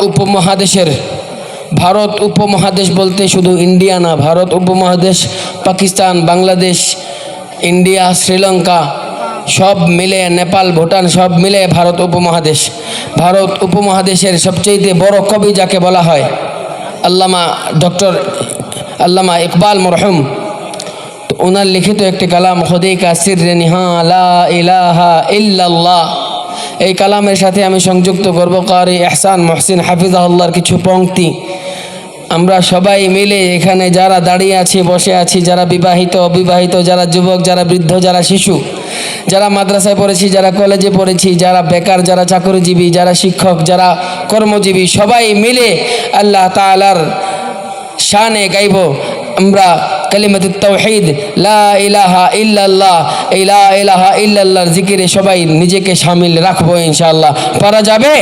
উপমহাদেশের ভারত উপমহাদেশ বলতে শুধু ইন্ডিয়া না, ভারত উপমহাদেশ পাকিস্তান, বাংলাদেশ, ইন্ডিয়া, শ্রীলঙ্কা সব মিলে, নেপাল, ভুটান সব মিলে ভারত উপমহাদেশ। ভারত উপমহাদেশের সবচেয়ে বড় কবি যাকে বলা হয় ডক্টর আল্লামা ইকবাল মরহুম, তো ওনার লিখিত একটি কালাম খুদে কা সিররে নিহা লা ইলাহা ইল্লাল্লাহ, এই কালামের সাথে আমি সংযুক্ত করব কারি ইহসান মহসিন হাফিজাহুল্লাহর কিছু পংক্তি। আমরা সবাই মিলে এখানে যারা দাঁড়িয়ে আছি, বসে আছি, যারা বিবাহিত, অবিবাহিত, যারা যুবক, যারা বৃদ্ধ, যারা শিশু, যারা মাদ্রাসায় পড়েছি, যারা কলেজে পড়েছি, যারা বেকার, যারা চাকরিজীবী, যারা শিক্ষক, যারা কর্মজীবী, সবাই মিলে আল্লাহ তাআলার শানে গাইব আমরা কালিমাতুত তাওহীদ লা ইলাহা ইল্লাল্লাহ। এই লা ইলাহা ইল্লাল্লাহর জিকিরে সবাই নিজেকে শামিল রাখবো ইনশাআল্লাহ। পারা যাবে?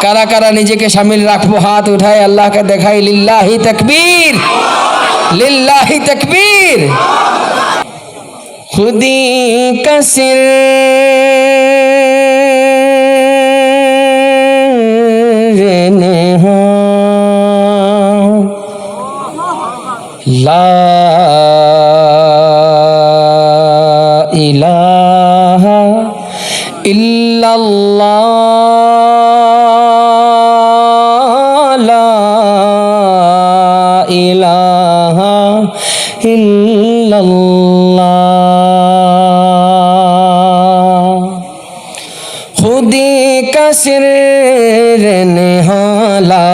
কারা কারা নিজেকে শামিল রাখবো হাত উঠায় আল্লাহকে দেখাই। লিল্লাহি তাকবীর, লিল্লাহি তাকবীর। খুদি কা সিররে নিহা লা ইলাহা ইল্লাল্লাহ, লা ইলাহা ইল্লাল্লাহ। খুদি কা সিররে নিহা লা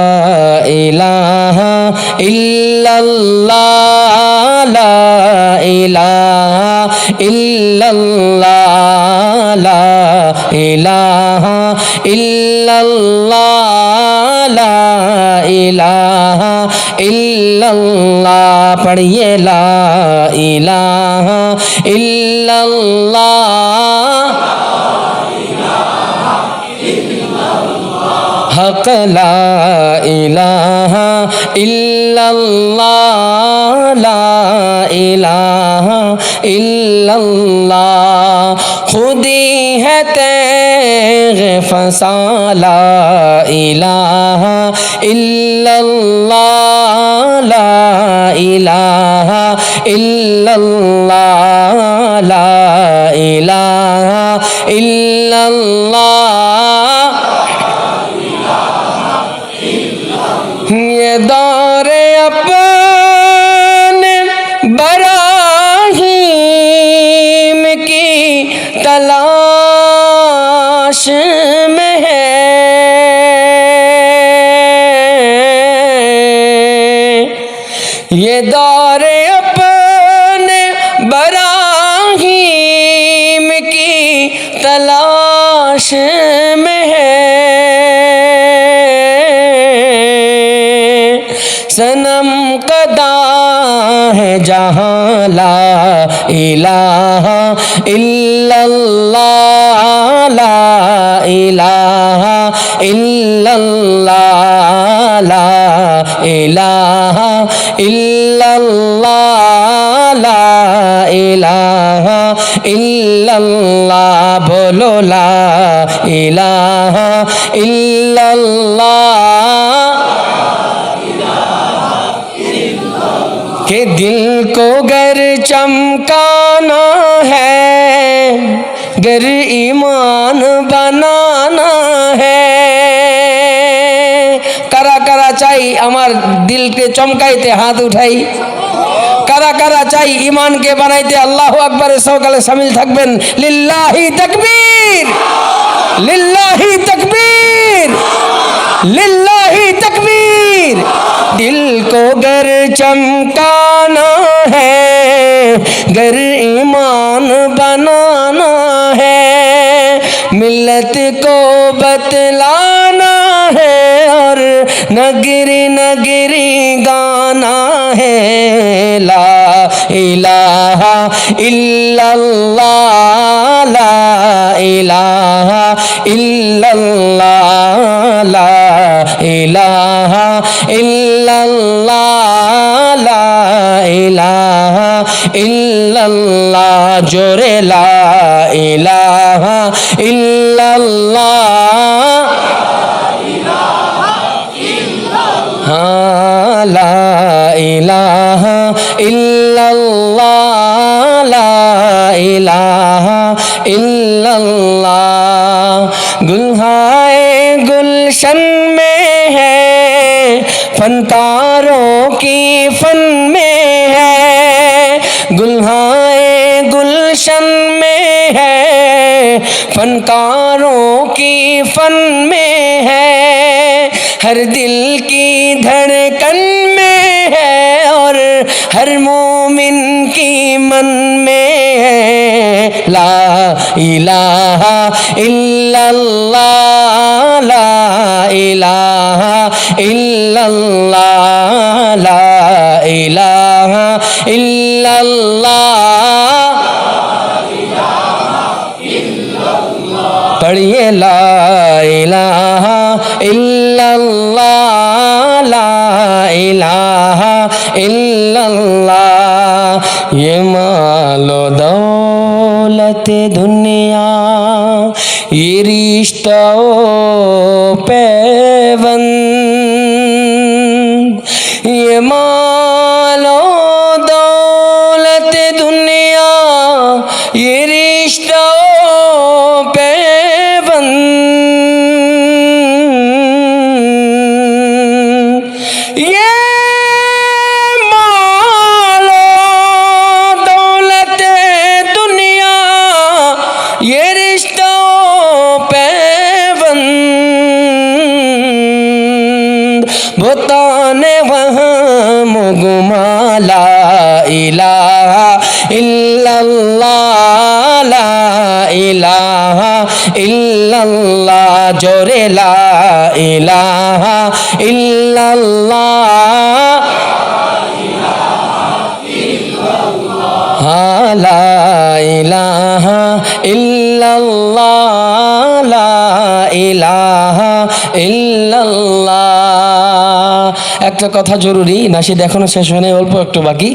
ইলাহা ইল্লাল্লাহ, লা ইলাহা ইল্লাল্লাহ, লা ইলাহা ইল্লাল্লাহ, লা ইলাহা ইল্লাল্লাহ। পড়িয়ে লা ইলাহা ইল্লাল্লাহ, হক লা ইলাহা ইল্লাল্লাহ, লা ইলাহা ইল্লাল্লাহ। খুদি है तेग फसा ला इलाहा इल्लल्लाह, ला इलाहा इल्लल्लाह, ला इलाहा इल्लल्लाह। ये दौरे अपने बराहीम की तलाश में है, ये दौरे अपने बराहीम की तलाश में है। सनम कदा है जहाँ ला इलाहा इल्लल्लाह, ला इलाहा इल्लल्लाह, ला इलाहा इल्लल्लाह, ला इलाहा इल्लल्लाह। बोलो ला इलाहा इल्लल्लाह। कि दिल को गर चमकाना है, गर ईमान बनाना है। কারা কারা চাই আমার দিলকে চমকাইতে হাত উঠাই। কারা কারা চাই ইমানকে বানাইতে আল্লাহু আকবারের সকালে শামিল থাকবেন। লিল্লাহি তাকবীর, লিল্লাহি তাকবীর, লিল্লাহি তাকবীর। दिल को गर चमकाना है, गर ईमान बनाना है, मिल्लत को बतलाना है और नगरी नगरी गाना है। ला इलाहा इल्लल्लाह, ला इलाहा इल्लल्लाह, ला इलाहा इल्लल्लाह, ला इलाहा इल्लल्लाह। जोरे ला इलाहा इल्लल्लाह। हाँ ला इलाहा इल्लल्लाह ला इलाहा इल्लल्लाह गुलहाए गुलशन में है फनकारों की फन में है गुलहाए गुलशन में है फनकारों की फन में है हर दिल की धड़कन में है और हर मोमिन की मन में है ला इलाहा इल्लल्लाह ला इलाहा इल्लल्लाह ला इलाहा इल्लल्लाह पढ़िए ला इलाहा इल्लल्लाह ला इलाहा इल्लल्लाह ये मालो दौलत दुनिया ये रिश्ता पैबंद ये मालो दौलत दुनिया ये रिश्ता बताने वहाँ मुगमा ला इलाहा इल्लल्लाह ला इलाहा इल्लल्लाह जोरे ला इलाहा इल्लल्लाह हाँ ला इलाहा इल्लल्लाह ला इलाहा इल्लल्लाह একটা কথা জরুরি নাশিদ এখনো শেষ হয়নি অল্প একটু বাকি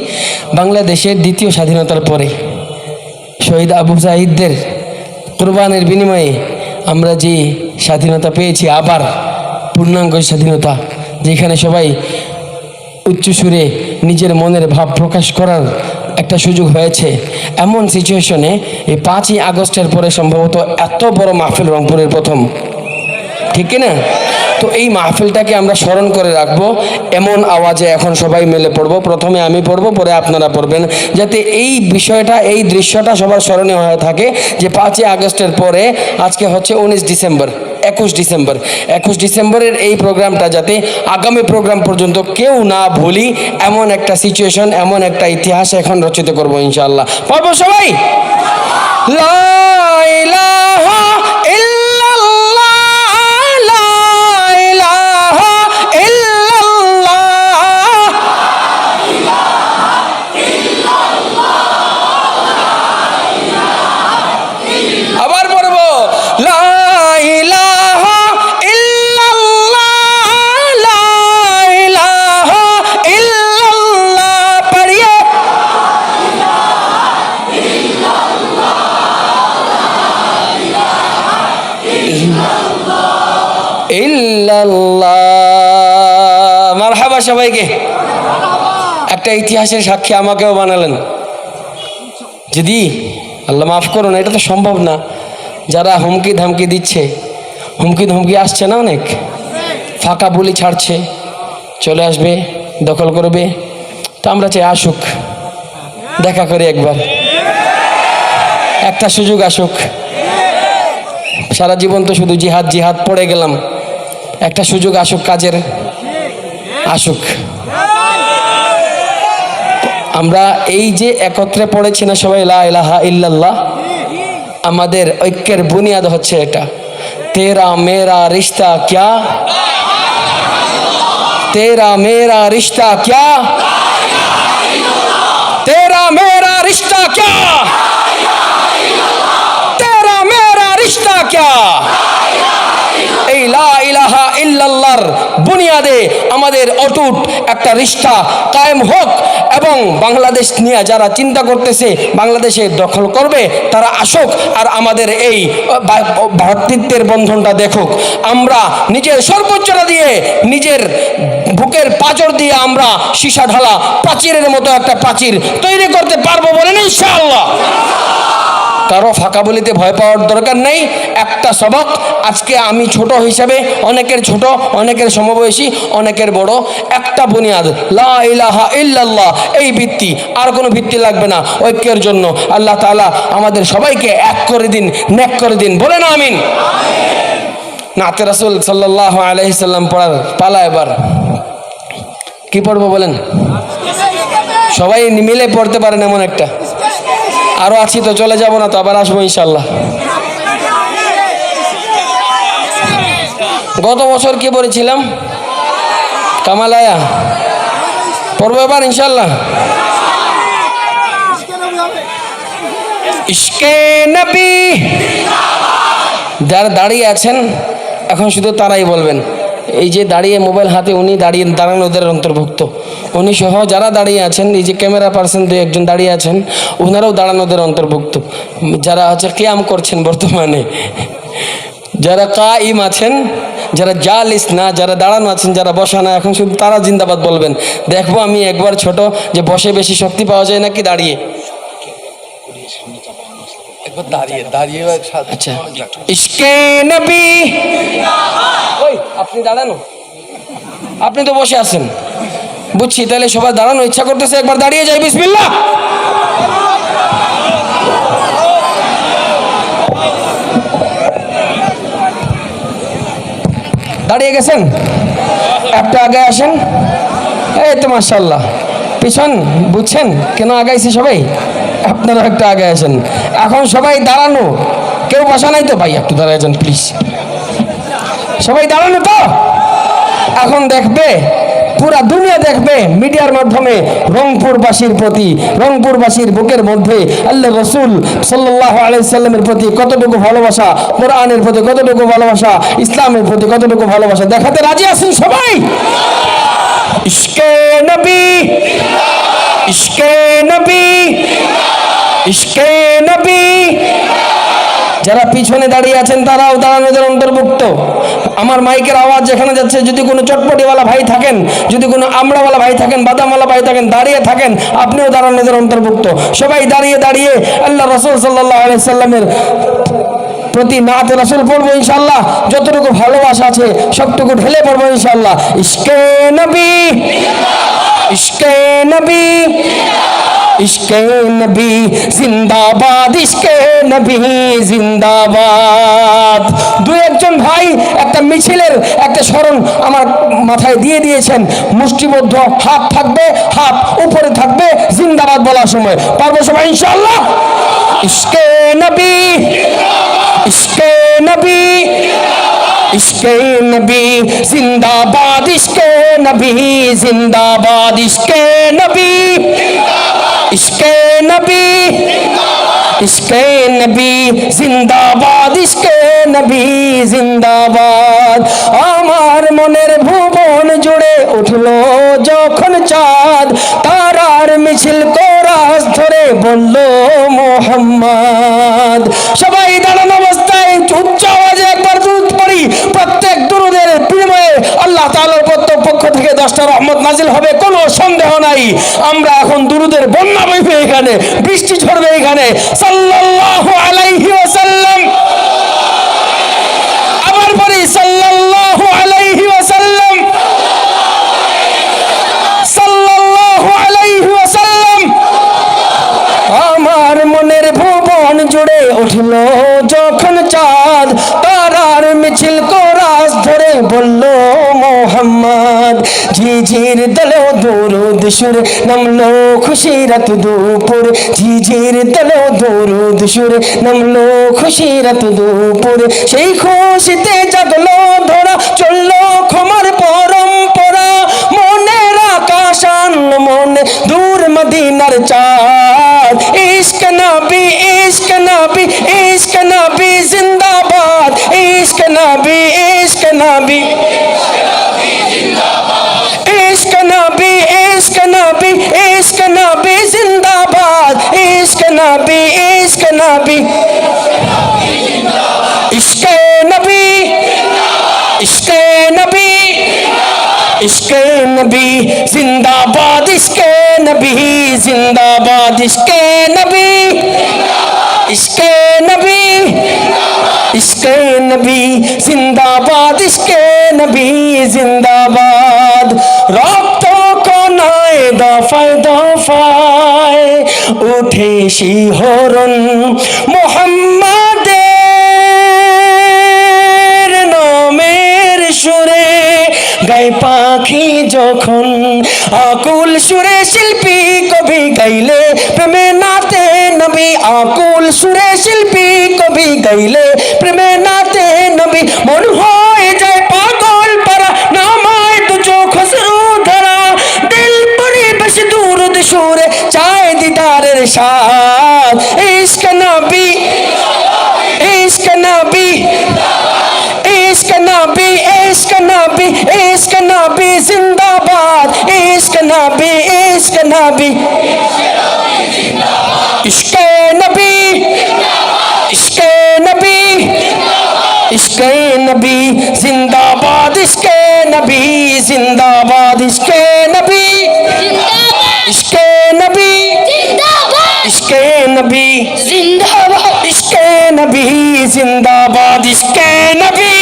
বাংলাদেশের দ্বিতীয় স্বাধীনতার পরে শহীদ আবু সাঈদদের কুরবানির বিনিময়ে আমরা যে স্বাধীনতা পেয়েছি আবার পূর্ণাঙ্গ স্বাধীনতা যেখানে সবাই উচ্চ সুরে নিজের মনের ভাব প্রকাশ করার একটা সুযোগ হয়েছে এমন সিচুয়েশনে এই 5ই আগস্টের পরে সম্ভবত এত বড় মাহফিল রংপুরের প্রথম ঠিক কি না তো এই মাহফিলটাকে আমরা স্মরণ করে রাখবো এমন আওয়াজে এখন সবাই মিলে পড়বো প্রথমে আমি পড়বো পরে আপনারা পড়বেন যাতে এই বিষয়টা এই দৃশ্যটা সবার স্মরণীয় হয়ে থাকে যে 5ই আগস্টের পরে আজকে হচ্ছে 21 ডিসেম্বরের এই প্রোগ্রামটা যাতে আগামী প্রোগ্রাম পর্যন্ত কেউ না ভুলি এমন একটা সিচুয়েশন এমন একটা ইতিহাস এখন রচিত করবো ইনশাআল্লাহ পড়বো সবাই লা ইলাহা মারহাবা সবাইকে একটা ইতিহাসের সাক্ষী আমাকেও বানালেন যদি আল্লাহ মাফ করুন এটা তো সম্ভব না যারা হুমকি ধামকি দিচ্ছে হুমকি ধমকি আসছে না অনেক ফাঁকা বুলি ছাড়ছে চলে আসবে দখল করবে তো আমরা চাই আসুক দেখা করে একবার একটা সুযোগ আসুক সারা জীবন তো শুধু জিহাদ জিহাদ পড়ে গেলাম একটা সুযোগ আসুক কাজের আসুক আমরা এই যে একত্রে পড়েছি না সবাই লা ইলাহা ইল্লাল্লাহ আমাদের ঐক্যের বুনিয়াদ হচ্ছে এটা তেরা মেরা রিশতা क्या तेरा मेरा रिश्ता क्या तेरा मेरा रिश्ता क्या तेरा मेरा रिश्ता क्या এই লা ইলাহা ইল্লাল্লাহর বুনিয়াদে আমাদের অটুট একটা রিশতা কায়েম হোক এবং বাংলাদেশ নিয়ে যারা চিন্তা করতেছে বাংলাদেশে দখল করবে তারা আসুক আর আমাদের এই ভ্রাতৃত্বের বন্ধনটা দেখুক আমরা নিজের সর্বোচ্চটা দিয়ে নিজের বুকের পাঁজর দিয়ে আমরা সীসা ঢালা প্রাচীরের মতো একটা প্রাচীর তৈরি করতে পারবো বলেন ইনশাআল্লাহ। কারো ফাঁকা বলিতে ভয় পাওয়ার দরকার নেই। একটা সবক আজকে আমি ছোট হিসাবে, অনেকের ছোট, অনেকের সমবয়সী, অনেকের বড়, একটা বুনিয়াদ লা ইলাহা ইল্লাল্লাহ, এই ভিত্তি, আর কোনো ভিত্তি লাগবে না ঐক্যের জন্য। আল্লাহ তাআলা আমাদের সবাইকে এক করে দিন, নেক করে দিন, বলেন আমিন। নাতে রাসূল সাল্লাল্লাহু আলাইহি সাল্লাম পড়ার পালা। এবার কি পড়বো বলেন? সবাই মিলে পড়তে পারেন এমন একটা। আরো আছি তো, চলে যাব না তো, আবার আসবো ইনশাল্লাহ। গত বছর কি পড়েছিলাম? কামালায়া পড়বো এবার ইনশাল্লাহ। ইশকে নবী। যারা দাঁড়িয়ে আছেন এখন শুধু তারাই বলবেন। এই যে দাঁড়িয়ে মোবাইল হাতে, উনি দাঁড়ানোদের অন্তর্ভুক্ত। উনি সহ যারা দাঁড়িয়ে আছেন, এই যে ক্যামেরা পার্সন দুই একজন দাঁড়িয়ে আছেন, ওনারাও দাঁড়ানোদের অন্তর্ভুক্ত। যারা কিয়াম করছেন বর্তমানে, যারা কাইম আছেন, যারা জালিস না, যারা দাঁড়ানো আছেন, যারা বসা না, এখন শুধু তারা জিন্দাবাদ বলবেন। দেখবো আমি একবার ছোট যে বসে বেশি শক্তি পাওয়া যায় নাকি দাঁড়িয়ে। আচ্ছা, ইশকে নবী। ওই আপনি দাঁড়ানো, আপনি তো বসে আছেন বুঝছি, তাহলে সবাই দাঁড়ানো ইচ্ছা করতেছে, একবার দাঁড়িয়ে যাই। বিসমিল্লাহ। দাঁড়িয়ে গেছেন? একটা আগে আসেন। এই তো মাশাআল্লাহ, পিছন বুঝছেন কেন আগাইছি সবাই? আপনারা একটা আগে আসেন। এখন সবাই দাঁড়ানো, কেউ বসা নাই তো? ভাই একটু দাঁড়ায় যান প্লিজ। সবাই দাঁড়ানো তো? এখন দেখবে পুরা দুনিয়া, দেখবে মিডিয়ার মাধ্যমে রংপুরবাসীর প্রতি, রংপুরবাসীর বুকের মধ্যে আল্লাহ রাসূল সাল্লাল্লাহু আলাইহি সাল্লামের প্রতি কতটুকু ভালোবাসা, কোরআনের প্রতি কতটুকু ভালোবাসা, ইসলামের প্রতি কতটুকু ভালোবাসা দেখাতে রাজি আছেন সবাই? ইশকে নবী, ইশকে নবী, ইশকে নবী। যারা পিছনে দাঁড়িয়ে আছেন তারাও দাঁড়ানোদের অন্তর্ভুক্ত। আমার মাইকের আওয়াজ যেখানে যাচ্ছে, যদি কোনো চটপটিওয়ালা ভাই থাকেন, যদি কোনো আমড়াওয়ালা ভাই থাকেন, বাদামওয়ালা ভাই থাকেন, দাঁড়িয়ে থাকেন, আপনিও দাঁড়ানোদের অন্তর্ভুক্ত। সবাই দাঁড়িয়ে দাঁড়িয়ে আল্লাহ রাসূল সাল্লাল্লাহু আলাইহি সাল্লামের প্রতি নাতে রাসূল পড়বো ইনশাআল্লাহ। যতটুকু ভালোবাসা আছে সবটুকু ঢেলে পড়বো ইনশাআল্লাহ। ইশকে নবী, ইশকে নবী, ইশকে নবী জিন্দাবাদ, ইশকে নবী জিন্দাবাদ। দুই একজন ভাই একটা মিছিলের একটা স্মরণ আমার মাথায় দিয়ে দিয়েছেন। মুষ্টিবদ্ধ হাত থাকবে, হাত উপরে থাকবে জিন্দাবাদ বলার সময়। পারবো সবাই ইনশাআল্লাহ? ইশকে নবী, ইশকে নবী, ইশকে নবী জিন্দাবাদ, ইশকে নবী জিন্দাবাদ, ইশকে নবী, ইশকে নবী, ইশকে নবী জিন্দাবাদ, ইশকে নবী জিন্দাবাদ। আমার মনের ভুবন জুড়ে উঠলো যখন চাঁদ, তারার মিছিল কোরাস ধরে বলল মুহাম্মদ। সবাই দাঁড়ানো অবস্থায় উচ্চ আওয়াজে একবার দুরূদ পড়ি। প্রত্যেক দুরূদের বিনিময়ে আল্লাহ তাআলার পক্ষ থেকে 10টা রহমত নাজিল হবে, কোনো সন্দেহ নাই। আমরা এখন দুরূদের বন্যা বইবে, এখানে বৃষ্টি ঝরবে এখানে। সাল্লাল্লাহু আলাইহি ওয়াসাল্লাম। আবার পড়ি সাল্লাল্লাহু আলাইহি ওয়াসাল্লাম, সাল্লাল্লাহু আলাইহি ওয়াসাল্লাম। আমার মনের ভুবন জুড়ে উঠলো যখন চাঁদ, তারার মিছিল কোরাস ধরে বলল মুহাম্মদ। ঝিঝির দলেও দরুদ সুরে নামলো খুশিরাত দুপুর, ঝিঝির দলেও দরুদ সুরে নামলো খুশিরাত দুপুর। সেই খুশিতে জাগলো ধরা, চললো ক্ষমার পরম্পরা। মনের আকাশ আনলো মনে দূর মদিনার চাঁদ। ইশক নবী, ইশক নবী, ইশক নবী জিন্দাবাদ, ইশক নবী, ইশক নবী, ইশক নবী, ইশক নবী, ইশক নবী জিন্দাবাদ, ইশক নবী, ইশক নবী, ইশকে নবী, ইশকে নবী, इश्के नबी जिंदाबाद, इश्के नबी जिंदाबाद, इश्के नबी, इश्के नबी, इश्के नबी जिंदाबाद, इश्के नबी जिंदाबाद। रक्त कणाয় দফায় দফায় উঠে শিহরণ মুহাম্মাদের নামের সুরে গায় পাখি যখন আকুল সুরে শিল্পী কবি গাইলে প্রেমে নাতে নবী, আকুল সুরে শিল্পী কবি গাইলে প্রেমে নাতে নবী। মন হয়ে যায় পাগল পারা নামায় দু চোখ অশ্রু ধারা, দিল পরিবেশ দুরুদ সুরে চায় দিদারের স্বাদ। ইশক নবী, ইশক নবী, इश्क नबी, इश्क नबी, इश्क नबी जिंदाबाद, इश्क नबी, इश्क नबी, इश्क नबी, इश्क नबी, इश्क नबी जिंदाबाद, इश्क नबी जिंदाबाद, इश्क नबी, इश्क नबी, इश्क नबी जिंदाबाद, इश्क नबी जिंदाबाद, इश्क नबी,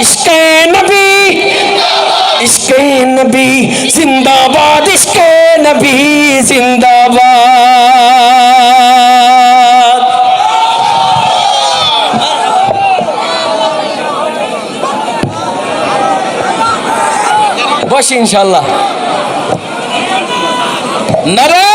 इश्क नबी, इश्क नबी जिंदाबाद, इश्क नबी जिंदाबाद। बस इंशाल्लाह। नारा